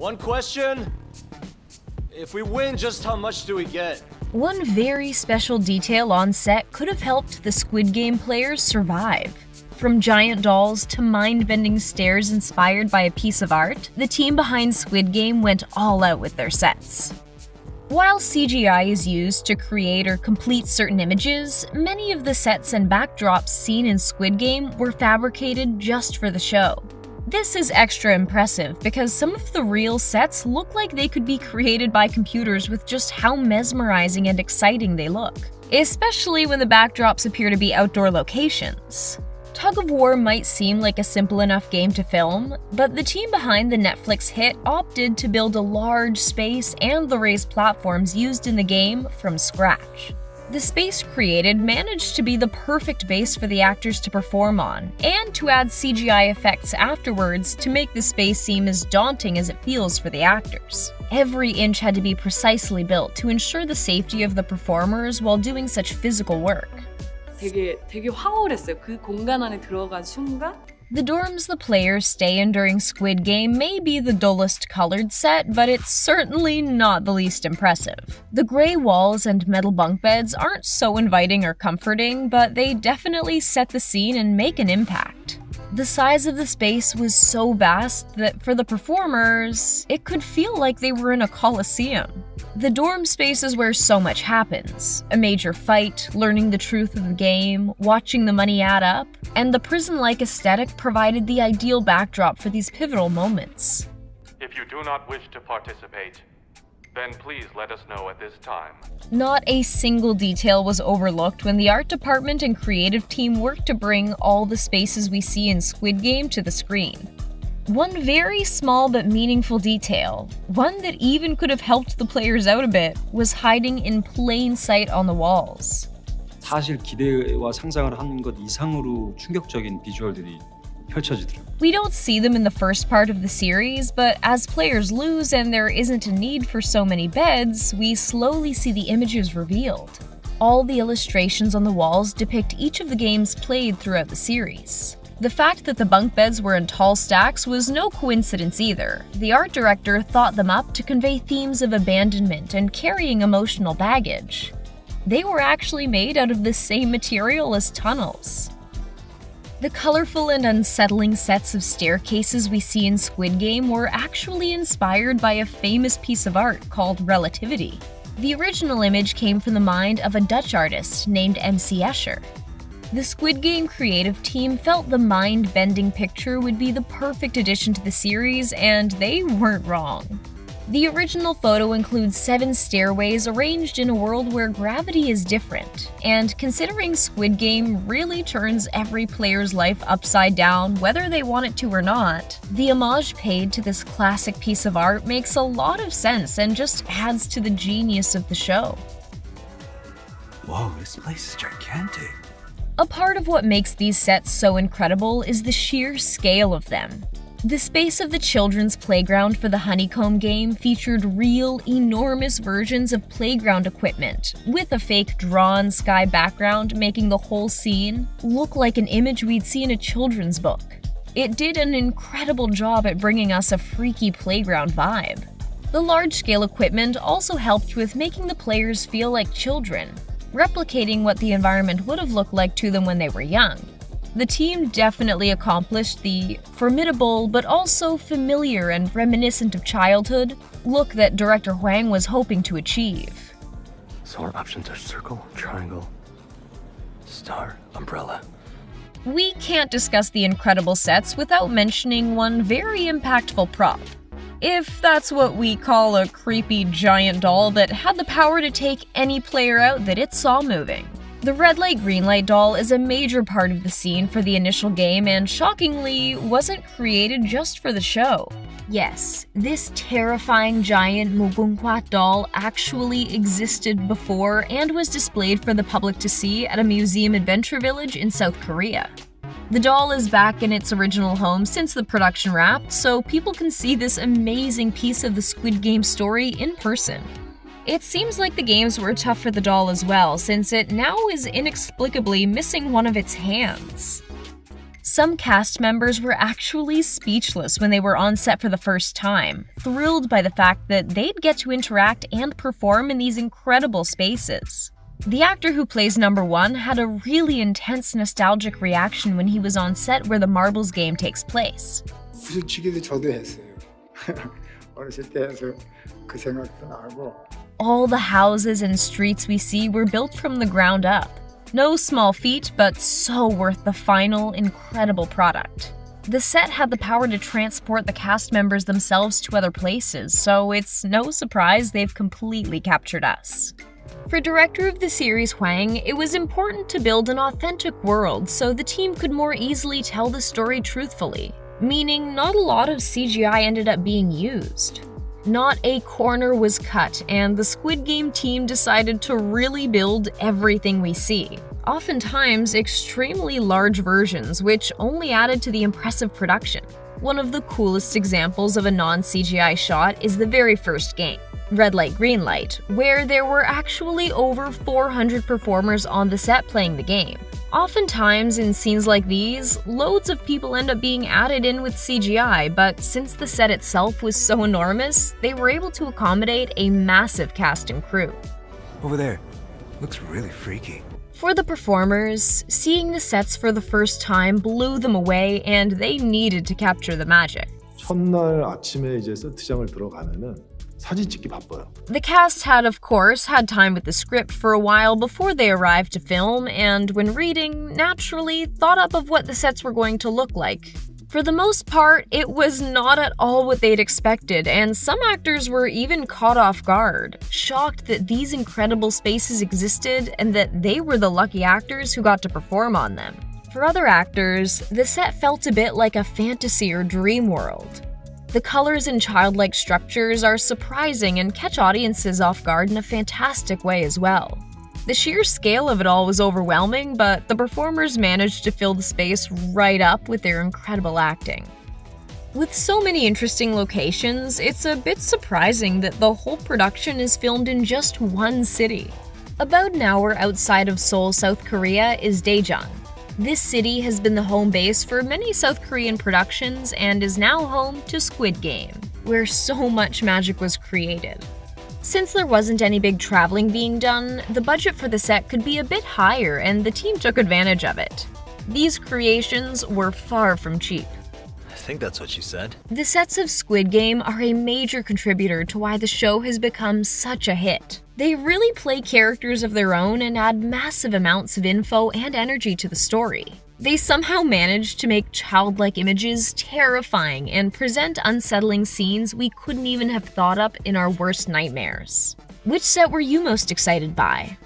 One question. If we win, just how much do we get? One very special detail on set could have helped the Squid Game players survive. From giant dolls to mind-bending stairs inspired by a piece of art, the team behind Squid Game went all out with their sets. While CGI is used to create or complete certain images, many of the sets and backdrops seen in Squid Game were fabricated just for the show. This is extra impressive because some of the real sets look like they could be created by computers with just how mesmerizing and exciting they look, especially when the backdrops appear to be outdoor locations. Tug of War might seem like a simple enough game to film, but the team behind the Netflix hit opted to build a large space and the raised platforms used in the game from scratch. The space created managed to be the perfect base for the actors to perform on, and to add CGI effects afterwards to make the space seem as daunting as it feels for the actors. Every inch had to be precisely built to ensure the safety of the performers while doing such physical work. 되게 황홀했어요. 그 공간 안에 들어간 순간 The dorms the players stay in during Squid Game may be the dullest colored set, but it's certainly not the least impressive. The gray walls and metal bunk beds aren't so inviting or comforting, but they definitely set the scene and make an impact. The size of the space was so vast that for the performers, it could feel like they were in a coliseum. The dorm space is where so much happens. A major fight, learning the truth of the game, watching the money add up, and the prison-like aesthetic provided the ideal backdrop for these pivotal moments. If you do not wish to participate, then please let us know at this time. Not a single detail was overlooked when the art department and creative team worked to bring all the spaces we see in Squid Game to the screen. One very small but meaningful detail, one that even could have helped the players out a bit, was hiding in plain sight on the walls. 사실 기대와 상상을 한 것 이상으로 충격적인 비주얼들이 펼쳐지더라고요. We don't see them in the first part of the series, but as players lose and there isn't a need for so many beds, we slowly see the images revealed. All the illustrations on the walls depict each of the games played throughout the series. The fact that the bunk beds were in tall stacks was no coincidence either. The art director thought them up to convey themes of abandonment and carrying emotional baggage. They were actually made out of the same material as tunnels. The colorful and unsettling sets of staircases we see in Squid Game were actually inspired by a famous piece of art called Relativity. The original image came from the mind of a Dutch artist named MC Escher. The Squid Game creative team felt the mind-bending picture would be the perfect addition to the series, and they weren't wrong. The original photo includes 7 stairways arranged in a world where gravity is different, and considering Squid Game really turns every player's life upside down whether they want it to or not, the homage paid to this classic piece of art makes a lot of sense and just adds to the genius of the show. Whoa, this place is gigantic. A part of what makes these sets so incredible is the sheer scale of them. The space of the children's playground for the Honeycomb game featured real, enormous versions of playground equipment, with a fake drawn sky background making the whole scene look like an image we'd see in a children's book. It did an incredible job at bringing us a freaky playground vibe. The large-scale equipment also helped with making the players feel like children, replicating what the environment would have looked like to them when they were young. The team definitely accomplished the formidable but also familiar and reminiscent of childhood look that director Hwang was hoping to achieve. So our options are circle, triangle, star, umbrella. We can't discuss the incredible sets without mentioning one very impactful prop. If that's what we call a creepy giant doll that had the power to take any player out that it saw moving. The red light, green light doll is a major part of the scene for the initial game and shockingly wasn't created just for the show. Yes, this terrifying giant mugunghwa doll actually existed before and was displayed for the public to see at a museum adventure village in South Korea. The doll is back in its original home since the production wrapped, so people can see this amazing piece of the Squid Game story in person. It seems like the games were tough for the doll as well, since it now is inexplicably missing one of its hands. Some cast members were actually speechless when they were on set for the first time, thrilled by the fact that they'd get to interact and perform in these incredible spaces. The actor who plays number 1 had a really intense nostalgic reaction when he was on set where the marbles game takes place. 부딪히기도 저도 했어요. 어렸을 때 해서 그 생각도 나고. All the houses and streets we see were built from the ground up. No small feat, but so worth the final, incredible product. The set had the power to transport the cast members themselves to other places, so it's no surprise they've completely captured us. For director of the series Hwang, it was important to build an authentic world so the team could more easily tell the story truthfully, meaning not a lot of CGI ended up being used. Not a corner was cut, and the Squid Game team decided to really build everything we see. Oftentimes, extremely large versions, which only added to the impressive production. One of the coolest examples of a non-CGI shot is the very first game, Red Light, Green Light, where there were actually over 400 performers on the set playing the game. Oftentimes, in scenes like these, loads of people end up being added in with CGI, but since the set itself was so enormous, they were able to accommodate a massive cast and crew. Over there. Looks really freaky. For the performers, seeing the sets for the first time blew them away and they needed to capture the magic. 첫날 아침에 이제 세트장을 들어가면은 사진 찍기 바빠요. The cast had, of course, had time with the script for a while before they arrived to film, and when reading, naturally thought up of what the sets were going to look like. For the most part, it was not at all what they'd expected, and some actors were even caught off guard, shocked that these incredible spaces existed and that they were the lucky actors who got to perform on them. For other actors, the set felt a bit like a fantasy or dream world. The colors and childlike structures are surprising and catch audiences off guard in a fantastic way as well. The sheer scale of it all was overwhelming, but the performers managed to fill the space right up with their incredible acting. With so many interesting locations, it's a bit surprising that the whole production is filmed in just one city. About an hour outside of Seoul, South Korea is Daejeon. This city has been the home base for many South Korean productions and is now home to Squid Game, where so much magic was created. Since there wasn't any big traveling being done, the budget for the set could be a bit higher and the team took advantage of it. These creations were far from cheap. I think that's what you said. The sets of Squid Game are a major contributor to why the show has become such a hit. They really play characters of their own and add massive amounts of info and energy to the story. They somehow manage to make childlike images terrifying and present unsettling scenes we couldn't even have thought up in our worst nightmares. Which set were you most excited by?